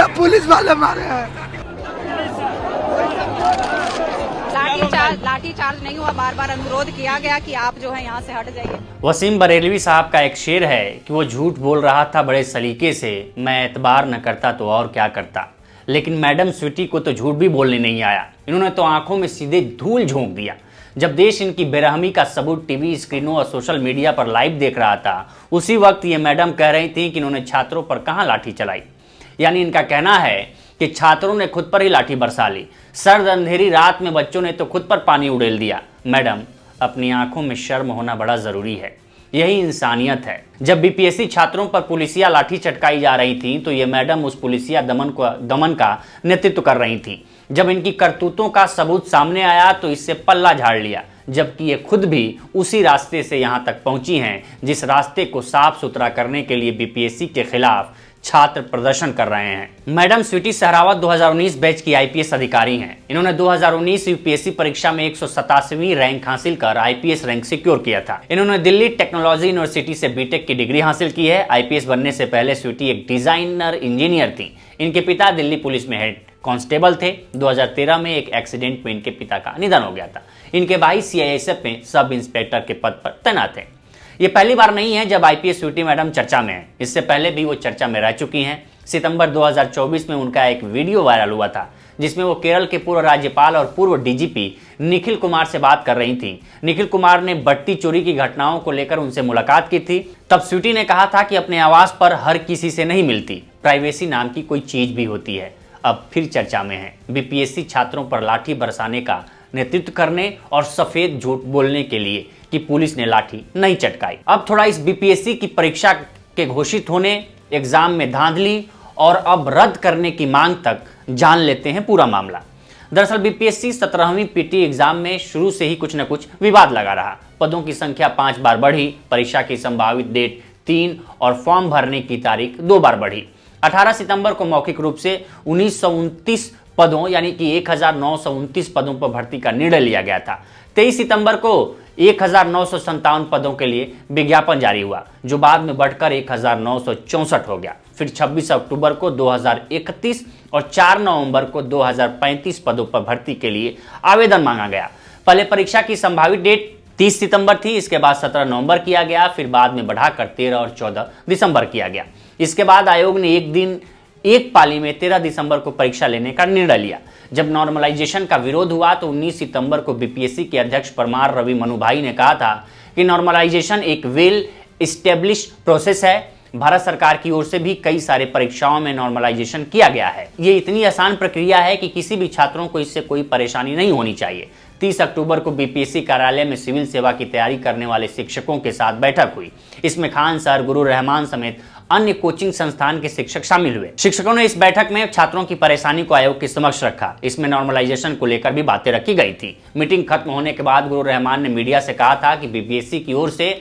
सब पुलिस वाले मारे हैं। लाठी चार्ज नहीं हुआ, बार बार अनुरोध किया गया कि आप जो है यहाँ से हट जाइए। वसीम बरेलवी साहब का एक शेर है कि वो झूठ बोल रहा था बड़े सलीके से, मैं एतबार न करता तो और क्या करता। लेकिन मैडम स्वीटी को तो झूठ भी बोलने नहीं आया, इन्होंने तो आंखों में सीधे धूल झोंक दिया। जब देश इनकी बेरहमी का सबूत टीवी स्क्रीनों और सोशल मीडिया पर लाइव देख रहा था, उसी वक्त ये मैडम कह रही थी कि इन्होंने छात्रों पर कहाँ लाठी चलाई। यानी इनका कहना है कि छात्रों ने खुद पर ही लाठी बरसा ली। सर्द अंधेरी रात में बच्चों ने तो खुद पर पानी उड़ेल दिया। मैडम, अपनी आंखों में शर्म होना बड़ा जरूरी है, यही इंसानियत है। जब बीपीएससी छात्रों पर पुलिसिया लाठी चटकाई जा रही थी तो ये मैडम उस पुलिसिया दमन का नेतृत्व कर रही थी। जब इनकी करतूतों का सबूत सामने आया तो इससे पल्ला झाड़ लिया, जबकि ये खुद भी उसी रास्ते से यहाँ तक पहुंची हैं जिस रास्ते को साफ सुथरा करने के लिए बीपीएससी के खिलाफ छात्र प्रदर्शन कर रहे हैं। मैडम स्वीटी सहरावत 2019 बैच की आईपीएस अधिकारी हैं। इन्होंने 2019 यूपीएससी परीक्षा में 187वीं रैंक हासिल कर आईपीएस रैंक सिक्योर किया था। इन्होंने दिल्ली टेक्नोलॉजी यूनिवर्सिटी से बीटेक की डिग्री हासिल की है। आईपीएस बनने से पहले स्वीटी एक डिजाइनर इंजीनियर थी। इनके पिता दिल्ली पुलिस में हेड कांस्टेबल थे। 2013 में एक एक्सीडेंट में इनके पिता का निधन हो गया था। इनके भाई सीआईएसएफ में सब इंस्पेक्टर के पद पर तैनात हैं। ये पहली बार नहीं है जब आईपीएस स्वीटी मैडम चर्चा में है, इससे पहले भी वो चर्चा में रह चुकी हैं। सितंबर 2024 में उनका एक वीडियो वायरल हुआ था जिसमें वो केरल के पूर्व राज्यपाल और पूर्व डीजीपी निखिल कुमार से बात कर रही थी। निखिल कुमार ने बढ़ती चोरी की घटनाओं को लेकर उनसे मुलाकात की थी। तब स्वीटी ने कहा था कि अपने आवास पर हर किसी से नहीं मिलती, प्राइवेसी नाम की कोई चीज भी होती है। अब फिर चर्चा में है। बीपीएससी छात्रों पर लाठी बरसाने का नेतृत्व करने और सफेद झूठ बोलने के लिए कि पुलिस ने लाठी नहीं चटकाई। अब थोड़ा इस बीपीएससी की परीक्षा के घोषित होने, एग्जाम में धांधली और अब रद्द करने की मांग तक जान लेते हैं पूरा मामला। दरअसल बीपीएससी 17वीं पीटी एग्जाम में शुरू से ही कुछ न कुछ विवाद लगा रहा। पदों की संख्या 5 बार बढ़ी, परीक्षा की संभावित डेट 3 और फॉर्म भरने की तारीख 2 बार बढ़ी। 18 सितंबर को मौखिक रूप से 1929 पदों यानी कि 1929 पदों पर भर्ती का निर्णय लिया गया था। 23 सितंबर को 1957 पदों के लिए विज्ञापन जारी हुआ, जो बाद में बढ़कर 1964 हो गया। फिर 26 अक्टूबर को 2031 और 4 नवंबर को 2035 पदों पर भर्ती के लिए आवेदन मांगा गया। पहले परीक्षा की संभावित डेट 30 सितंबर थी, इसके बाद 17 नवंबर किया गया, फिर बाद में बढ़ाकर 13 और 14 दिसंबर किया गया। इसके बाद आयोग ने एक पाली में 13 दिसंबर को परीक्षा लेने का निर्णय लिया। जब नॉर्मलाइजेशन का विरोध हुआ तो 19 सितंबर को बीपीएससी के अध्यक्ष परमार रवि मनुभाई ने कहा था कि नॉर्मलाइजेशन एक वेल एस्टेब्लिश्ड प्रोसेस है। भारत सरकार की ओर से भी कई सारे परीक्षाओं में नॉर्मलाइजेशन किया गया है। ये इतनी आसान प्रक्रिया है कि किसी भी छात्रों को इससे कोई परेशानी नहीं होनी चाहिए। 30 अक्टूबर को बीपीएससी कार्यालय में सिविल सेवा की तैयारी करने वाले शिक्षकों के साथ बैठक हुई। इसमें खान सर, गुरुर रहमान समेत अन्य कोचिंग संस्थान के शिक्षक शामिल हुए। शिक्षकों ने इस बैठक में छात्रों की परेशानी को आयोग के समक्ष रखा। इसमें नॉर्मलाइजेशन को लेकर भी बातें रखी गई थी। मीटिंग खत्म होने के बाद गुरुर रहमान ने मीडिया से कहा था कि बीपीएससी की ओर से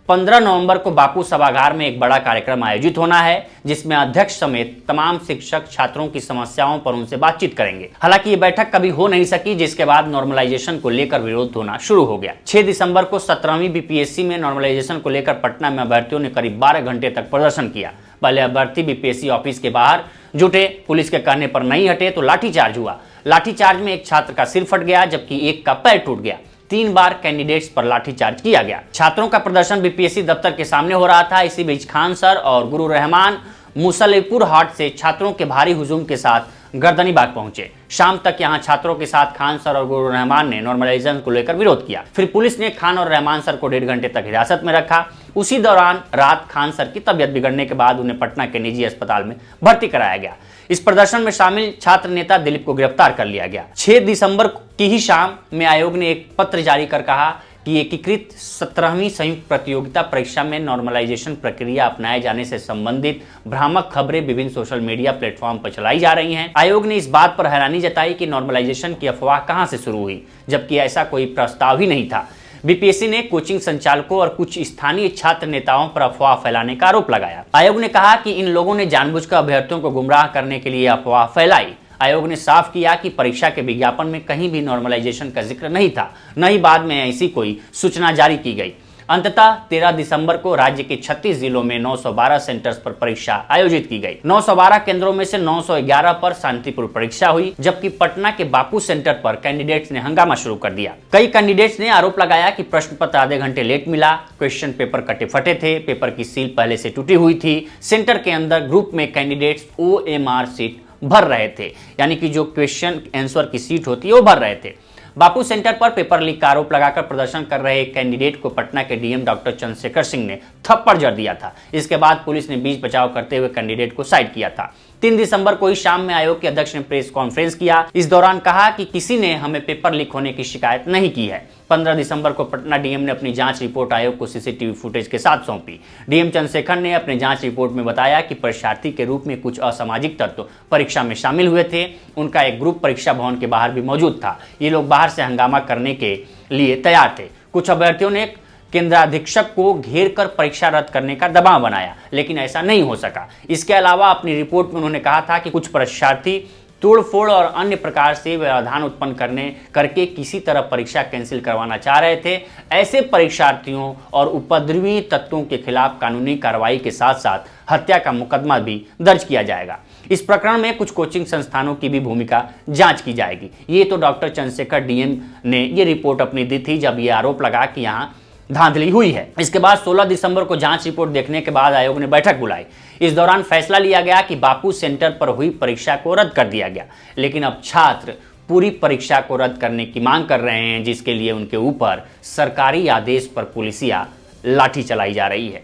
15 नवंबर को बापू सभागार में एक बड़ा कार्यक्रम आयोजित होना है, जिसमें अध्यक्ष समेत तमाम शिक्षक छात्रों की समस्याओं पर उनसे बातचीत करेंगे। हालांकि ये बैठक कभी हो नहीं सकी, जिसके बाद नॉर्मलाइजेशन को लेकर विरोध होना शुरू हो गया। 6 दिसंबर को 17वीं बीपीएससी में नॉर्मलाइजेशन को लेकर पटना में अभ्यर्थियों ने करीब 12 घंटे तक प्रदर्शन किया। पहले अभ्यर्थी बीपीएससी ऑफिस के बाहर जुटे, पुलिस के कहने पर नहीं हटे तो लाठीचार्ज हुआ। लाठीचार्ज में एक छात्र का सिर फट गया, जबकि एक का पैर टूट गया। 3 बार कैंडिडेट्स पर लाठीचार्ज किया गया। छात्रों का प्रदर्शन बीपीएससी दफ्तर के सामने हो रहा था। इसी बीच खान सर और गुरु रहमान मुसल्लेपुर हाट से छात्रों के भारी हुजूम के साथ गर्दनी बाग पहुंचे। शाम तक यहां छात्रों के साथ खान सर और गुरु रहमान ने नॉर्मलाइजेशन को लेकर विरोध किया। फिर पुलिस ने खान और रहमान सर को 1.5 घंटे तक हिरासत में रखा। उसी दौरान रात खान सर की तबियत बिगड़ने के बाद उन्हें पटना के निजी अस्पताल में भर्ती कराया गया। इस प्रदर्शन में शामिल छात्र नेता दिलीप को गिरफ्तार कर लिया गया। 6 दिसंबर की ही शाम में आयोग ने एक पत्र जारी कर कहा कि एकीकृत 17वीं संयुक्त प्रतियोगिता परीक्षा में नॉर्मलाइजेशन प्रक्रिया अपनाए जाने से संबंधित भ्रामक खबरें विभिन्न सोशल मीडिया प्लेटफॉर्म पर चलाई जा रही हैं। आयोग ने इस बात पर हैरानी जताई कि नॉर्मलाइजेशन की अफवाह कहां से शुरू हुई, जबकि ऐसा कोई प्रस्ताव ही नहीं था। बीपीएससी ने कोचिंग संचालकों और कुछ स्थानीय छात्र नेताओं पर अफवाह फैलाने का आरोप लगाया। आयोग ने कहा कि इन लोगों ने जानबूझकर अभ्यर्थियों को गुमराह करने के लिए अफवाह फैलाई। आयोग ने साफ किया कि परीक्षा के विज्ञापन में कहीं भी नॉर्मलाइजेशन का जिक्र नहीं था, न ही बाद में ऐसी कोई सूचना जारी की गई। अंततः 13 दिसंबर को राज्य के 36 जिलों में 912 सेंटर्स पर परीक्षा आयोजित की गई। 912 केंद्रों में से 911 पर शांतिपूर्ण परीक्षा हुई, जबकि पटना के बापू सेंटर पर कैंडिडेट्स ने हंगामा शुरू कर दिया। कई कैंडिडेट्स ने आरोप लगाया कि प्रश्न पत्र आधे घंटे लेट मिला, क्वेश्चन पेपर कटे फटे थे, पेपर की सील पहले से टूटी हुई थी, सेंटर के अंदर ग्रुप में कैंडिडेट्स OMR सीट भर रहे थे, यानी कि जो क्वेश्चन आंसर की सीट होती है वो भर रहे थे। बापू सेंटर पर पेपर लीक का आरोप लगाकर प्रदर्शन कर रहे एक कैंडिडेट को पटना के डीएम डॉक्टर चंद्रशेखर सिंह ने थप्पड़ जड़ दिया था। इसके बाद पुलिस ने बीच बचाव करते हुए कैंडिडेट को साइड किया था। 3 दिसंबर को ही शाम में आयोग के अध्यक्ष ने प्रेस कॉन्फ्रेंस किया। इस दौरान कहा कि किसी ने हमें पेपर लीक होने की शिकायत नहीं की है। 15 दिसंबर को पटना डीएम ने अपनी जांच रिपोर्ट आयोग को सीसीटीवी फुटेज के साथ सौंपी। डीएम चंद्रशेखर ने अपने जांच रिपोर्ट में बताया कि परीक्षार्थी के रूप में कुछ असामाजिक तत्व परीक्षा में शामिल हुए थे। उनका एक ग्रुप परीक्षा भवन के बाहर भी मौजूद था। ये लोग बाहर से हंगामा करने के लिए तैयार थे। कुछ अभ्यर्थियों ने केंद्राधीक्षक को घेर कर परीक्षा रद्द करने का दबाव बनाया, लेकिन ऐसा नहीं हो सका। इसके अलावा अपनी रिपोर्ट में उन्होंने कहा था कि कुछ परीक्षार्थी तोड़फोड़ और अन्य प्रकार से व्यवधान उत्पन्न करके किसी तरह परीक्षा कैंसिल करवाना चाह रहे थे। ऐसे परीक्षार्थियों और उपद्रवी तत्वों के खिलाफ कानूनी कार्रवाई के साथ साथ हत्या का मुकदमा भी दर्ज किया जाएगा। इस प्रकरण में कुछ कोचिंग संस्थानों की भी भूमिका जांच की जाएगी। ये तो डॉक्टर चंद्रशेखर डीएम ने ये रिपोर्ट अपनी दी थी जब ये आरोप लगा कि यहाँ धांधली हुई है। इसके बाद 16 दिसंबर को जांच रिपोर्ट देखने के बाद आयोग ने बैठक बुलाई। इस दौरान फैसला लिया गया कि बापू सेंटर पर हुई परीक्षा को रद्द कर दिया गया, लेकिन अब छात्र पूरी परीक्षा को रद्द करने की मांग कर रहे हैं, जिसके लिए उनके ऊपर सरकारी आदेश पर पुलिसिया लाठी चलाई जा रही है।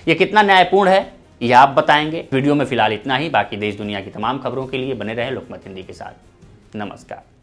ये कितना न्यायपूर्ण है यह आप बताएंगे। वीडियो में फिलहाल इतना ही। बाकी देश दुनिया की तमाम खबरों के लिए बने रहे लोकमत हिंदी के साथ। नमस्कार।